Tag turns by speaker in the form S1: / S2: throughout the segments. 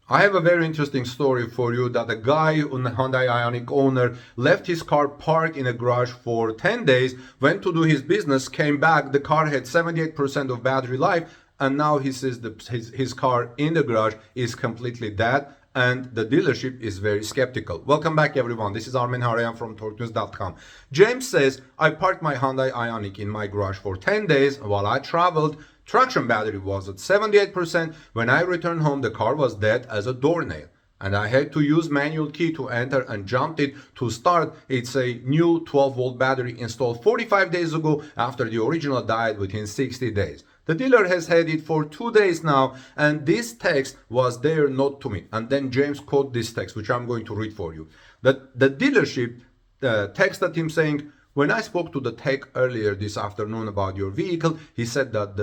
S1: I have a very interesting story for you that a guy, a Hyundai Ioniq owner, left his car parked in a garage for 10 days, went to do his business, came back, the car had 78% of battery life, and now he says his car in the garage is completely dead, and the dealership is very skeptical. Welcome back everyone, this is Armen Harayan from TorqueNews.com. James says, I parked my Hyundai Ioniq in my garage for 10 days while I traveled. Traction battery was at 78%. When I returned home, the car was dead as a doornail. And I had to use manual key to enter and jumped it to start. It's a new 12-volt battery installed 45 days ago after the original died within 60 days. The dealer has had it for 2 days now, and this text was their note to me. And then James quote this text, which I'm going to read for you. The dealership texted him saying, when I spoke to the tech earlier this afternoon about your vehicle, he said that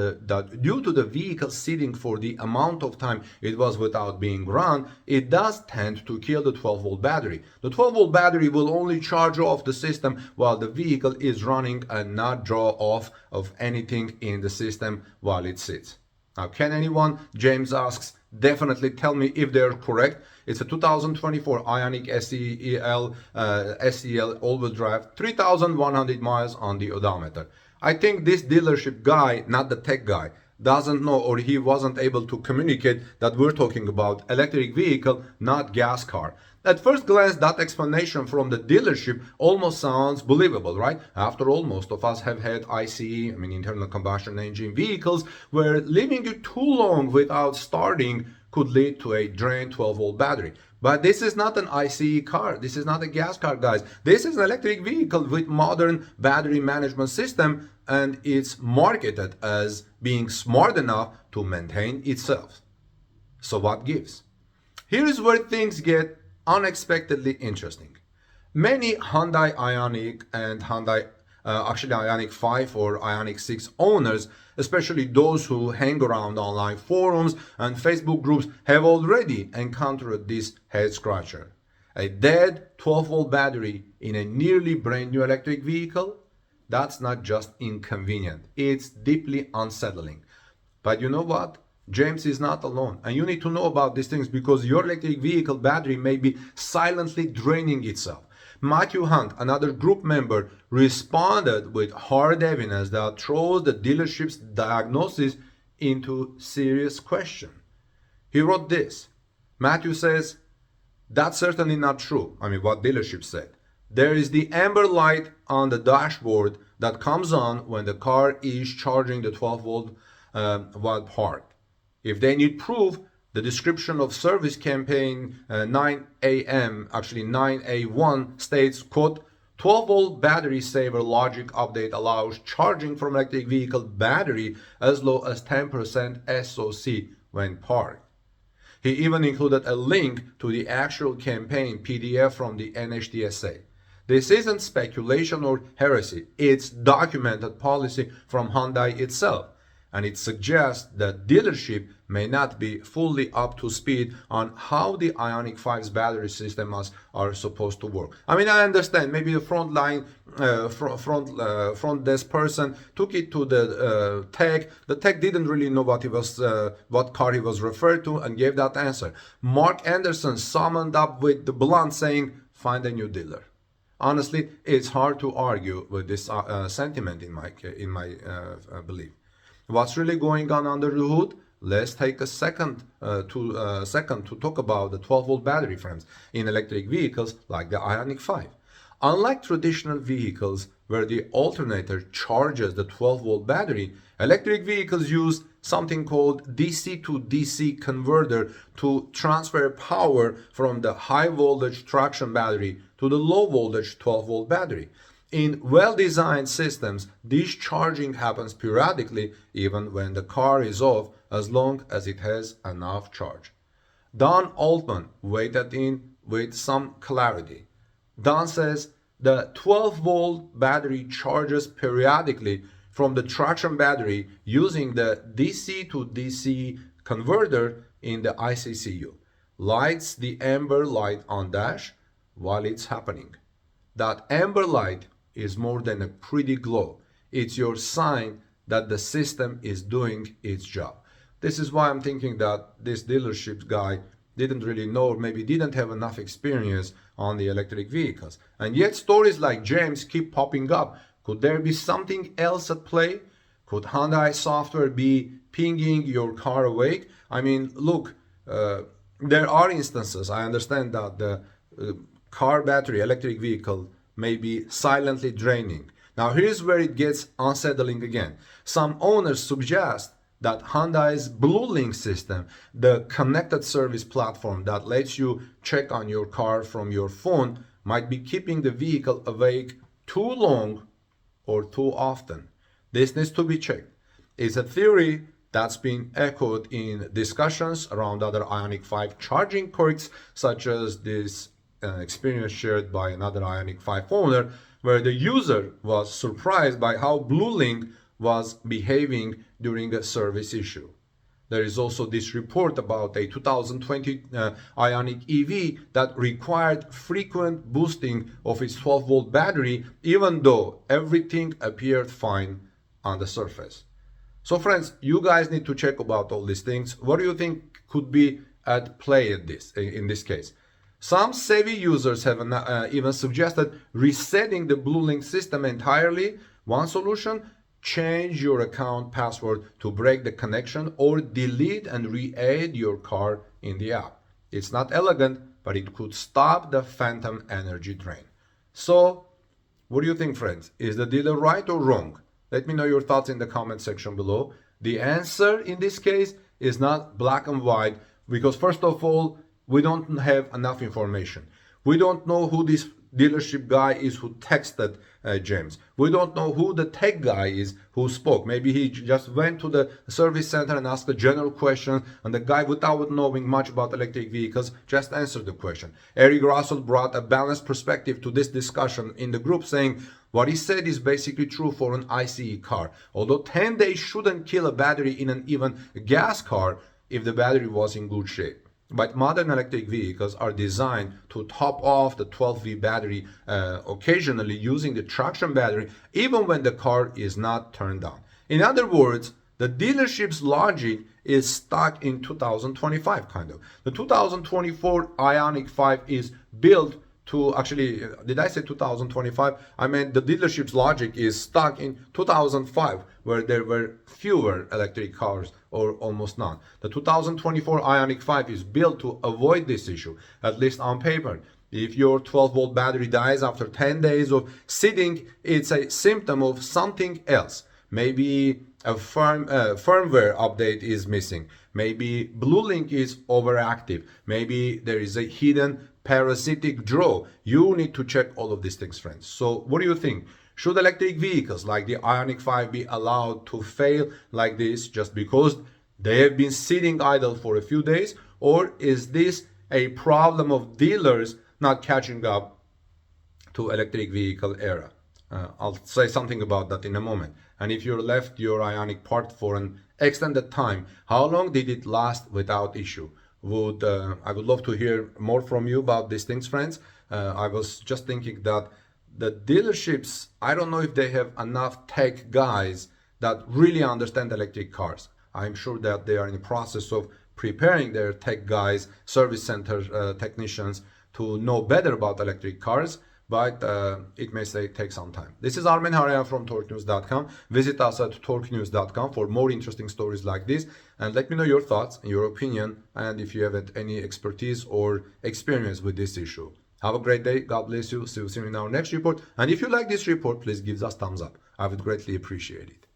S1: due to the vehicle sitting for the amount of time it was without being run, it does tend to kill the 12-volt battery. The 12-volt battery will only charge off the system while the vehicle is running and not draw off of anything in the system while it sits. Now, can anyone, James asks, definitely tell me if they're correct? It's a 2024 Ioniq SEL all-wheel drive, 3,100 miles on the odometer. I think this dealership guy, not the tech guy, doesn't know, or he wasn't able to communicate that we're talking about electric vehicle, not gas car. At first glance, that explanation from the dealership almost sounds believable, right? After all, most of us have had ICE, internal combustion engine vehicles, where leaving it too long without starting could lead to a drained 12-volt battery. But this is not an ICE car. This is not a gas car, guys. This is an electric vehicle with modern battery management system, and it's marketed as being smart enough to maintain itself. So what gives? Here is where things get unexpectedly interesting. Many Hyundai Ioniq and Ioniq 5 or Ioniq 6 owners, especially those who hang around online forums and Facebook groups, have already encountered this head scratcher. A dead 12-volt battery in a nearly brand new electric vehicle? That's not just inconvenient, it's deeply unsettling. But you know what? James is not alone, and you need to know about these things because your electric vehicle battery may be silently draining itself. Matthew Hunt, another group member, responded with hard evidence that throws the dealership's diagnosis into serious question. He wrote this. Matthew says, that's certainly not true. What dealership said. There is the amber light on the dashboard that comes on when the car is charging the 12-volt while parked. If they need proof, the description of service campaign 9A1 states, quote, 12-volt battery saver logic update allows charging from electric vehicle battery as low as 10% SOC when parked. He even included a link to the actual campaign PDF from the NHTSA. This isn't speculation or heresy, it's documented policy from Hyundai itself. And it suggests that dealership may not be fully up to speed on how the Ioniq 5's battery systems are supposed to work. I understand maybe the front desk person took it to the tech. The tech didn't really know what car he was referred to and gave that answer. Mark Anderson summed up with the blunt saying, find a new dealer. Honestly, it's hard to argue with this sentiment in my belief. What's really going on under the hood? Let's take a second to talk about the 12-volt battery frames in electric vehicles like the Ioniq 5. Unlike traditional vehicles where the alternator charges the 12-volt battery, electric vehicles use something called DC to DC converter to transfer power from the high voltage traction battery to the low voltage 12-volt battery. In well-designed systems, this charging happens periodically even when the car is off, as long as it has enough charge. Don Altman weighed in with some clarity. Don says the 12-volt battery charges periodically from the traction battery using the DC to DC converter in the ICCU. Lights the amber light on dash while it's happening. That amber light is more than a pretty glow. It's your sign that the system is doing its job. This is why I'm thinking that this dealership guy didn't really know, or maybe didn't have enough experience on the electric vehicles. And yet stories like James keep popping up. Could there be something else at play? Could Hyundai software be pinging your car awake? I mean, look, there are instances, I understand that the car battery, electric vehicle, may be silently draining. Now here's where it gets unsettling again. Some owners suggest that Hyundai's BlueLink system, the connected service platform that lets you check on your car from your phone, might be keeping the vehicle awake too long or too often. This needs to be checked. It's a theory that's been echoed in discussions around other Ioniq 5 charging quirks, such as this experience shared by another Ioniq 5 owner, where the user was surprised by how BlueLink was behaving during a service issue. There is also this report about a 2020 Ioniq EV that required frequent boosting of its 12-volt battery, even though everything appeared fine on the surface. So friends, you guys need to check about all these things. What do you think could be at play in this case? Some savvy users have even suggested resetting the BlueLink system entirely. One solution: change your account password to break the connection, or delete and re-add your car in the app. It's not elegant, but it could stop the phantom energy drain. So, what do you think, friends? Is the dealer right or wrong? Let me know your thoughts in the comment section below. The answer in this case is not black and white, because first of all, we don't have enough information. We don't know who this dealership guy is who texted James. We don't know who the tech guy is who spoke. Maybe he just went to the service center and asked a general question, and the guy, without knowing much about electric vehicles, just answered the question. Eric Russell brought a balanced perspective to this discussion in the group, saying what he said is basically true for an ICE car. Although 10 days shouldn't kill a battery in an even gas car if the battery was in good shape. But modern electric vehicles are designed to top off the 12V battery occasionally using the traction battery, even when the car is not turned on. In other words, the dealership's logic is stuck in 2025, kind of. The 2024 Ioniq 5 is built to, actually, did I say 2025? I meant the dealership's logic is stuck in 2005, where there were fewer electric cars or almost none. The 2024 Ioniq 5 is built to avoid this issue, at least on paper. If your 12-volt battery dies after 10 days of sitting, it's a symptom of something else. Maybe a firmware update is missing. Maybe BlueLink is overactive. Maybe there is a hidden parasitic draw. You need to check all of these things, friends. So what do you think? Should electric vehicles like the Ioniq 5 be allowed to fail like this just because they have been sitting idle for a few days? Or is this a problem of dealers not catching up to electric vehicle era? I'll say something about that in a moment. And if you left your Ioniq parked for an extended time, how long did it last without issue? I would love to hear more from you about these things, friends. I was just thinking that the dealerships, I don't know if they have enough tech guys that really understand electric cars. I'm sure that they are in the process of preparing their tech guys, service center technicians, to know better about electric cars, but it may take some time. This is Armen Harayan from torquenews.com. Visit us at torquenews.com for more interesting stories like this, and let me know your thoughts and your opinion, and if you have any expertise or experience with this issue. Have a great day. God bless you. See you in our next report. And if you like this report, please give us thumbs up. I would greatly appreciate it.